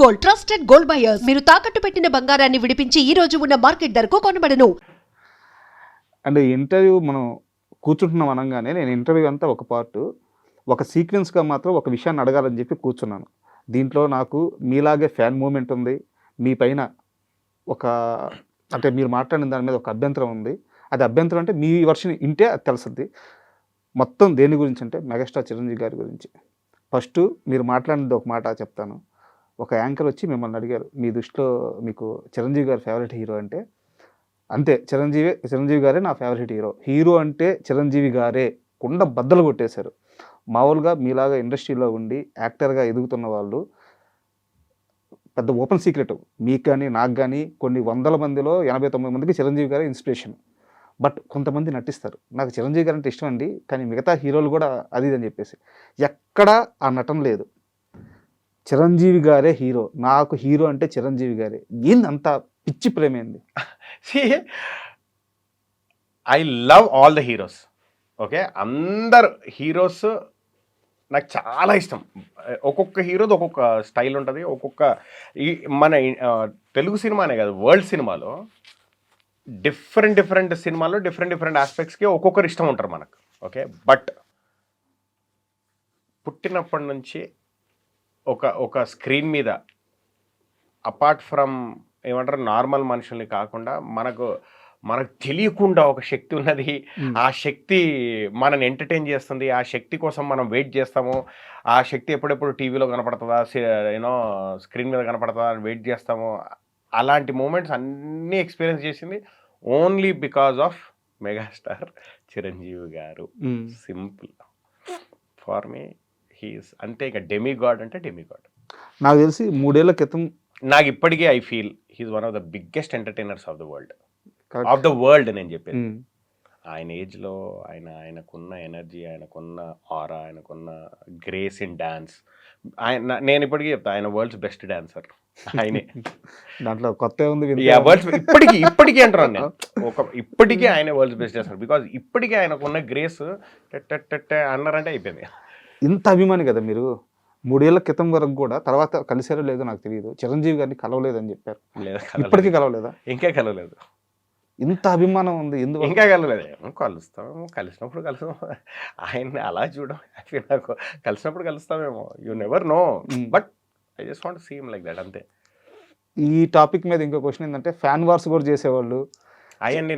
Gold, trusted gold buyers. మీరు తాకట్టు పెట్టిన బంగారాన్ని విడిపించి ఈ రోజు ఉన్న మార్కెట్ ధరకు కొనబడను. అండ్ ఇంటర్వ్యూ మనం కూర్చుంటున్నాం అనగానే నేను ఇంటర్వ్యూ అంతా ఒక పార్ట్, ఒక సీక్వెన్స్గా మాత్రం ఒక విషయాన్ని అడగాలని చెప్పి కూర్చున్నాను. దీంట్లో నాకు మీలాగే ఫ్యాన్ మూమెంట్ ఉంది, మీ పైన ఒక అంటే మీరు మాట్లాడిన దాని మీద ఒక అభ్యంతరం ఉంది. అది అభ్యంతరం అంటే మీ వర్షన్ ఇంటే అది తెలుస్తుంది. మొత్తం దేని గురించి అంటే మెగాస్టార్ చిరంజీవి గారి గురించి. ఫస్ట్ మీరు మాట్లాడినది ఒక మాట చెప్తాను. ఒక యాంకర్ వచ్చి మిమ్మల్ని అడిగారు, మీ దృష్టిలో మీకు చిరంజీవి గారి ఫేవరెట్ హీరో అంటే, అంతే చిరంజీవి గారే నా ఫేవరెట్ హీరో అంటే చిరంజీవి గారే కుండ బద్దలు కొట్టేశారు. మామూలుగా మీలాగా ఇండస్ట్రీలో ఉండి యాక్టర్గా ఎదుగుతున్న వాళ్ళు పెద్ద ఓపెన్ సీక్రెట్, మీకు కానీ నాకు కానీ కొన్ని వందల మందిలో 89 మందికి చిరంజీవి గారే ఇన్స్పిరేషన్. బట్ కొంతమంది నటిస్తారు, నాకు చిరంజీవి గారు అంటే ఇష్టం అండి కానీ మిగతా హీరోలు కూడా అది అని చెప్పేసి. ఎక్కడా ఆ నటన లేదు, చిరంజీవి గారే హీరో, నాకు హీరో అంటే చిరంజీవి గారే. ఏంది అంత పిచ్చి ప్రేమేంది? I love all the heroes. Okay, అందరు హీరోస్ నాకు చాలా ఇష్టం. ఒక్కొక్క హీరోది ఒక్కొక్క స్టైల్ ఉంటుంది. ఒక్కొక్క మన తెలుగు సినిమానే కాదు, వరల్డ్ సినిమాలో డిఫరెంట్ సినిమాల్లో డిఫరెంట్ ఆస్పెక్ట్స్కి ఒక్కొక్కరు ఇష్టం ఉంటారు మనకు. ఓకే, బట్ పుట్టినప్పటి నుంచి ఒక స్క్రీన్ మీద అపార్ట్ ఫ్రమ్ ఏమంటారు నార్మల్ మనుషుల్ని కాకుండా మనకు తెలియకుండా ఒక శక్తి ఉన్నది. ఆ శక్తి మనని ఎంటర్టైన్ చేస్తుంది. ఆ శక్తి కోసం మనం వెయిట్ చేస్తాము. ఆ శక్తి ఎప్పుడెప్పుడు టీవీలో కనపడుతుందా, స్క్రీన్ మీద కనపడుతుందా అని వెయిట్ చేస్తాము. అలాంటి మూమెంట్స్ అన్నీ ఎక్స్పీరియన్స్ చేసింది only because of megastar Chiranjeevi garu. Simple for me he's అంతే. ఇక డెమిగాడ్ అంటే డెమిగాడ్. నాకు తెలిసి 3 ఏళ్ల క్రితం నాకు ఇప్పటికీ I feel he's one of the biggest entertainers of the world నేను చెప్పేది. ఆయన ఏజ్లో ఆయనకున్న ఎనర్జీ, ఆయనకున్న ఆరా, ఆయనకున్న గ్రేస్ ఇన్ డాన్స్, నేను ఇప్పటికీ చెప్తా ఆయన వరల్డ్స్ బెస్ట్ డాన్సర్ ఆయనే. దాంట్లో కొత్త ఉంది, ఇప్పటికీ అంటారు నేను. ఇప్పటికీ ఆయన వరల్డ్స్ బెస్ట్ డాన్సర్ బికాజ్ ఇప్పటికీ ఆయనకున్న గ్రేస్ అన్నారంటే అయిపోయింది. ఇంత అభిమాని కదా మీరు. 3 ఏళ్ల క్రితం వరకు కూడా, తర్వాత కలిసారో లేదో నాకు తెలియదు, చిరంజీవి గారిని కలవలేదని చెప్పారు. ఇప్పటికీ కలవలేదా? ఇంకా కలవలేదు. ఇంత అభిమానం ఉంది ఎందుకు? ఇంకా కలవలేదు. కలిసినప్పుడు కలుస్తాం. ఆయన్ని అలా చూడడం నాకు, కలిసినప్పుడు కలుస్తామేమో, you never know. But I just want to see him like that, అంతే. ఈ టాపిక్ మీద ఇంకో క్వశ్చన్ ఏంటంటే, ఫ్యాన్ వార్స్ కూడా చేసేవాళ్ళు. అవన్నీ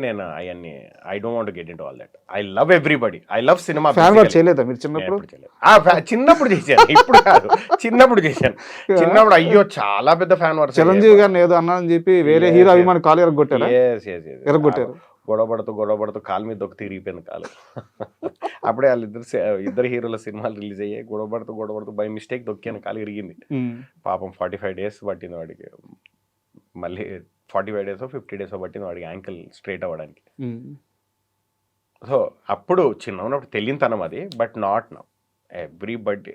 I don't want to get into all that. I love everybody. I love cinema. Fan war చేయలేదా మీరు చిన్నప్పుడు? చిన్నప్పుడు చేశాను, ఇప్పుడు కాదు. చిన్నప్పుడు చేశాను. చిన్నప్పుడు అయ్యో చాలా పెద్ద ఫ్యాన్ వార్. చిరంజీవి గారిని ఏదో అన్నానని చెప్పి వేరే హీరో అభిమాని కాలు ఎరగొట్టారు. గొడవపడుతూ కాలు మీద ఒక తిరిగిపోయింది కాలు. అప్పుడే ఇద్దరు హీరోల సినిమాలు రిలీజ్ అయ్యాయి. గొడవపడుతూ బై మిస్టేక్ దొక్కాను, కాలు ఇరిగింది. పాపం 45 days పట్టింది వాడికి. మళ్ళీ 45 days 50 days పట్టింది వాడికి యాంకిల్ స్ట్రైట్ అవ్వడానికి. సో అప్పుడు చిన్న ఉన్నప్పుడు తెలియనితనం అది. But not now. Everybody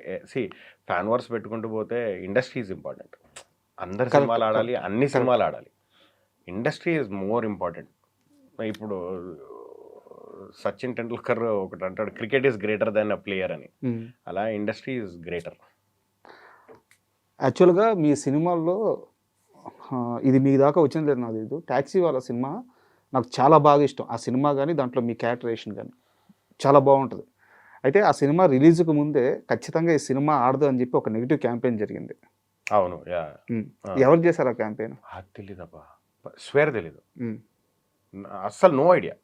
fan wars పెట్టుకుంటూ పోతే ఇండస్ట్రీ ఈజ్ ఇంపార్టెంట్. అందరు సినిమాలు ఆడాలి, అన్ని సినిమాలు ఆడాలి. Industry is more important. ఇప్పుడు సచిన్ టెండూల్కర్ ఒకటి అంటాడు, cricket is greater than a player అని. అలా ఇండస్ట్రీ ఈజ్ గ్రేటర్. యాక్చువల్గా మీ సినిమాల్లో ఇది మీ దాకా వచ్చింది లేదు నాకు తెలియదు, ట్యాక్సీ వాళ్ళ సినిమా నాకు చాలా బాగా ఇష్టం. ఆ సినిమా కానీ దాంట్లో మీ క్యారెక్టరేషన్ కానీ చాలా బాగుంటుంది. అయితే ఆ సినిమా రిలీజ్కి ముందే ఖచ్చితంగా ఈ సినిమా ఆడదు అని చెప్పి ఒక నెగిటివ్ క్యాంపెయిన్ జరిగింది. అవును. ఎవరు చేశారు ఆ క్యాంపెయిన్? తెలీదబ్బా, స్వేర్ తెలీదు అస్సలు. నో ఐడియా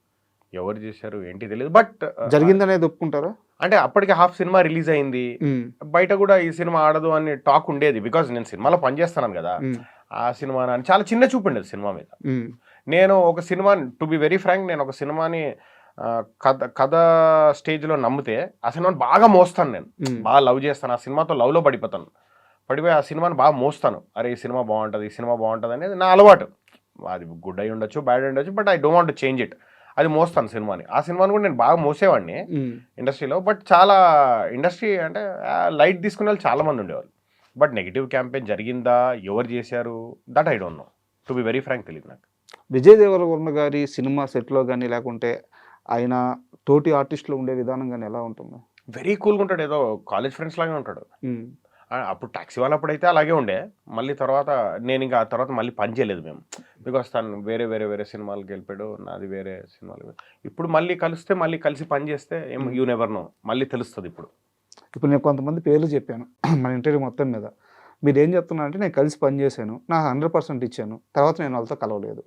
ఎవరు చేశారు ఏంటి తెలియదు. బట్ జరిగిందనేది ఒప్పుకుంటారా? అంటే అప్పటికి హాఫ్ సినిమా రిలీజ్ అయింది, బయట కూడా ఈ సినిమా ఆడదు అని టాక్ ఉండేది. బికాజ్ నేను సినిమాలో పనిచేస్తున్నాను కదా, ఆ సినిమా అని చాలా చిన్న చూపు ఉండేది సినిమా మీద. నేను ఒక cinema, to be very frank, నేను ఒక సినిమాని కథ స్టేజ్లో నమ్మితే ఆ సినిమాని బాగా మోస్తాను. నేను బాగా లవ్ చేస్తాను, ఆ సినిమాతో లవ్లో పడిపోతాను. పడిపోయి ఆ సినిమాని బాగా మోస్తాను. అరే ఈ సినిమా బాగుంటుంది అనేది నా అలవాటు. అది గుడ్ అయి ఉండొచ్చు, బ్యాడ్ అయి ఉండొచ్చు, but I don't want to change it. అది మోస్తాను సినిమాని. ఆ సినిమాని కూడా నేను బాగా మోసేవాడిని ఇండస్ట్రీలో. బట్ చాలా ఇండస్ట్రీ అంటే లైట్ తీసుకునే వాళ్ళు చాలామంది ఉండేవాళ్ళు. బట్ నెగిటివ్ క్యాంపెయిన్ జరిగిందా, ఎవరు చేశారు, that I don't know. To be very frank తెలియదు నాకు. విజయ్ దేవరకొండ గారి సినిమా సెట్లో కానీ లేకుంటే ఆయన తోటి ఆర్టిస్టులు ఉండే విధానం కానీ ఎలా ఉంటుంది? వెరీ కూల్గా ఉంటాడు, ఏదో కాలేజ్ ఫ్రెండ్స్ లాగా ఉంటాడు. అప్పుడు టాక్సీ వాళ్ళప్పుడైతే అలాగే ఉండే. మళ్ళీ తర్వాత నేను ఇంకా ఆ తర్వాత మళ్ళీ పని చేయలేదు మేము. బికాస్ తను వేరే వేరే వేరే సినిమాలకు వెళ్ళిపోయాడు, నాది వేరే సినిమాలు. ఇప్పుడు మళ్ళీ కలిస్తే మళ్ళీ కలిసి పని చేస్తే ఏం యూ నెవర్ నో, మళ్ళీ తెలుస్తుంది ఇప్పుడు. ఇప్పుడు నేను కొంతమంది పేర్లు చెప్పాను మన ఇంటర్వ్యూ మొత్తం మీద. మీరు ఏం చెప్తున్నారంటే నేను కలిసి పని చేశాను, నా 100% ఇచ్చాను, తర్వాత నేను వాళ్ళతో కలవలేదు.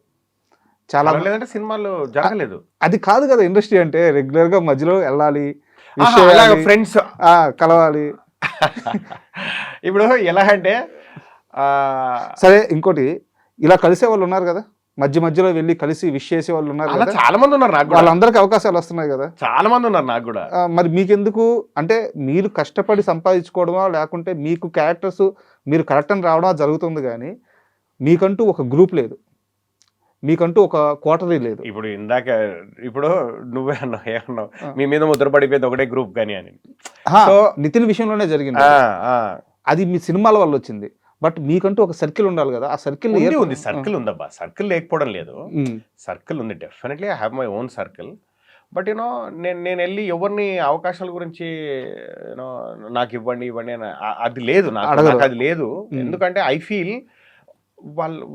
చాలా లేదంటే సినిమాలు జరగలేదు. అది కాదు కదా ఇండస్ట్రీ అంటే, రెగ్యులర్గా మధ్యలో వెళ్ళాలి, ఫ్రెండ్స్ కలవాలి. ఇప్పుడు ఎలా అంటే సరే, ఇంకోటి ఇలా కలిసే వాళ్ళు ఉన్నారు కదా, మధ్యలో వెళ్ళి కలిసి విష్ చేసే వాళ్ళు ఉన్నారు అలా కదా, చాలా మంది ఉన్నారు నాకు కూడా. వాళ్ళందరికీ అవకాశాలు వస్తున్నాయి కదా. చాలా మంది ఉన్నారు నాకు కూడా. మరి మీకెందుకు అంటే, మీరు కష్టపడి సంపాదించుకోవడమా లేకుంటే మీకు క్యారెక్టర్స్ మీరు కరెక్ట్ అని రావడం జరుగుతుంది, కానీ మీకంటూ ఒక గ్రూప్ లేదు, మీకంటూ ఒక క్వార్టరీ లేదు. ఇప్పుడు నువ్వే అన్నావు, ఏమన్నావు, మీ మీద ముద్ర పడిపోయింది ఒకటే గ్రూప్ కానీ అని. సో నితిన్ విషయంలోనే జరిగింది అది, మీ సినిమాల వల్ల వచ్చింది. బట్ మీకంటూ ఒక సర్కిల్ ఉండాలి కదా, ఆ సర్కిల్ ఉంది. సర్కిల్ ఉందబ్బా, సర్కిల్ లేకపోవడం లేదు, సర్కిల్ ఉంది. Definitely I have my own circle. But you know నేను వెళ్ళి ఎవరిని అవకాశాల గురించి యూనో నాకు ఇవ్వండి అని అది లేదు, నాకు అది లేదు. ఎందుకంటే ఐ ఫీల్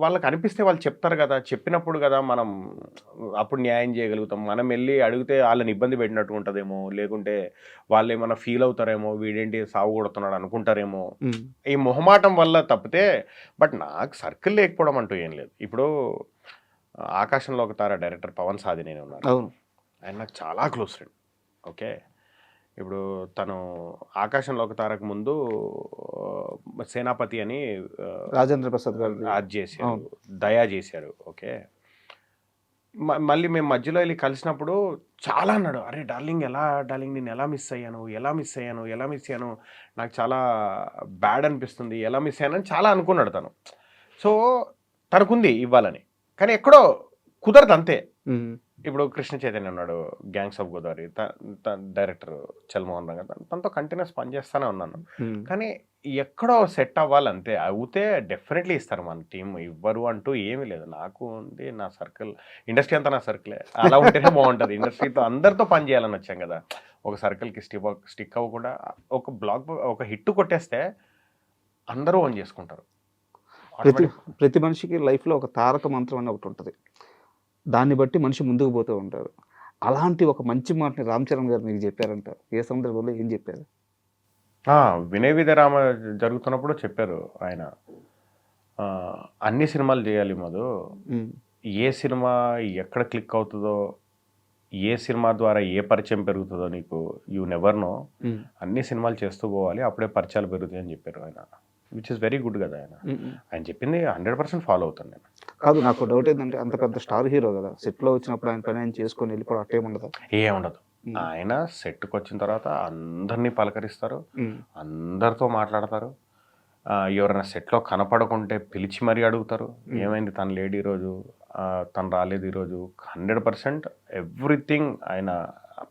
వాళ్ళకి అనిపిస్తే వాళ్ళు చెప్తారు కదా, చెప్పినప్పుడు కదా మనం అప్పుడు న్యాయం చేయగలుగుతాం. మనం వెళ్ళి అడిగితే వాళ్ళని ఇబ్బంది పెట్టినట్టు ఉంటుందేమో, లేకుంటే వాళ్ళు ఏమైనా ఫీల్ అవుతారేమో, వీడేంటి సాగు కొడుతున్నాడు అనుకుంటారేమో, ఈ మొహమాటం వల్ల తప్పితే. బట్ నాకు సర్కిల్ లేకపోవడం అంటూ ఏం లేదు. ఇప్పుడు ఆకాశంలో ఒక తార డైరెక్టర్ పవన్ సాధినేని ఉన్నారు, ఆయన నాకు చాలా క్లోజ్ ఫ్రెండ్. ఓకే, ఇప్పుడు తను ఆకాశంలో ఒక తారకు ముందు సేనాపతి అని రాజేంద్ర ప్రసాద్ గారు అది చేశారు, దయా చేశారు. ఓకే, మళ్ళీ మేము మధ్యలో వెళ్ళి కలిసినప్పుడు చాలా అన్నాడు, అరే డార్లింగ్ నేను ఎలా మిస్ అయ్యాను, నాకు చాలా బ్యాడ్ అనిపిస్తుంది, ఎలా మిస్ అయ్యాను అని చాలా అనుకున్నాడు తను. సో తనకుంది ఇవ్వాలని, కానీ ఎక్కడో కుదరదు అంతే. ఇప్పుడు కృష్ణ చైతన్య ఉన్నాడు, gangs of Godavari, director Chal Mohan రంగ, తనతో కంటిన్యూస్ పనిచేస్తూనే ఉన్నాను. కానీ ఎక్కడో సెట్ అవ్వాలి అంతే. అవుతే డెఫినెట్లీ ఇస్తారు మన టీం, ఇవ్వరు అంటూ ఏమీ లేదు. నాకు ఉంది నా సర్కిల్, ఇండస్ట్రీ అంతా నా సర్కిలే, అలా ఉంటేనే బాగుంటుంది. ఇండస్ట్రీతో అందరితో పని చేయాలని వచ్చాం కదా, ఒక సర్కిల్కి స్టిక్ అవ్వకుండా ఒక హిట్ కొట్టేస్తే అందరూ ఓన్ చేసుకుంటారు. ప్రతి మనిషికి లైఫ్లో ఒక తారక మంత్రం అని ఒకటి ఉంటుంది, దాన్ని బట్టి మనిషి ముందుకు పోతూ ఉంటారు. అలాంటి ఒక మంచి మాటని రామ్ చరణ్ గారు మీకు చెప్పారంట, ఏ సందర్భంలో ఏం చెప్పారు? వినయ విధరామ జరుగుతున్నప్పుడు చెప్పారు ఆయన, అన్ని సినిమాలు చేయాలి మధు, ఏ సినిమా ఎక్కడ క్లిక్ అవుతుందో, ఏ సినిమా ద్వారా ఏ పరిచయం పెరుగుతుందో నీకు యూ నెవర్ నో, అన్ని సినిమాలు చేస్తూ పోవాలి, అప్పుడే పరిచయాలు పెరుగుతాయి అని చెప్పారు ఆయన. విచ్ ఇస్ వెరీ గుడ్ కదా. ఆయన చెప్పింది 100% ఫాలో అవుతాను నేను. కాదు, నాకు డౌట్ ఏంటంటే, అంత పెద్ద స్టార్ హీరో కదా, సెట్లో వచ్చినప్పుడు ఆయన పని ఆయన చేసుకొని వెళ్ళిపోవడం అట్టేముండదు? ఏముండదు. ఆయన సెట్కి వచ్చిన తర్వాత అందరినీ పలకరిస్తారు, అందరితో మాట్లాడతారు. ఎవరైనా సెట్లో కనపడకుంటే పిలిచి మరీ అడుగుతారు, ఏమైంది తను లేడు ఈరోజు, తను రాలేదు ఈరోజు. 100% ఎవ్రీథింగ్ ఆయన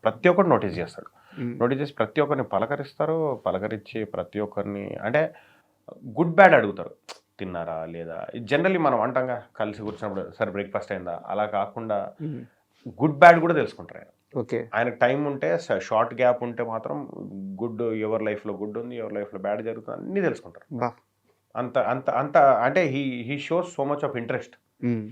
ప్రతి ఒక్కరు నోటీస్ చేస్తాడు. నోటీస్ చేసి ప్రతి ఒక్కరిని పలకరించి ప్రతి ఒక్కరిని అంటే గుడ్ బ్యాడ్ అడుగుతారు, తిన్నారా లేదా. జనరల్లీ మనం అంటాంగా కలిసి కూర్చున్నప్పుడు, సరే బ్రేక్ఫాస్ట్ అయిందా, అలా కాకుండా గుడ్ బ్యాడ్ కూడా తెలుసుకుంటారు ఆయన. ఓకే, ఆయనకు టైం ఉంటే, షార్ట్ గ్యాప్ ఉంటే మాత్రం గుడ్, ఎవరి లైఫ్లో గుడ్ ఉంది, ఎవరి లైఫ్లో బ్యాడ్ జరుగుతుంది అన్నీ తెలుసుకుంటారు. అంత అంత అంత అంటే he shows so much of interest.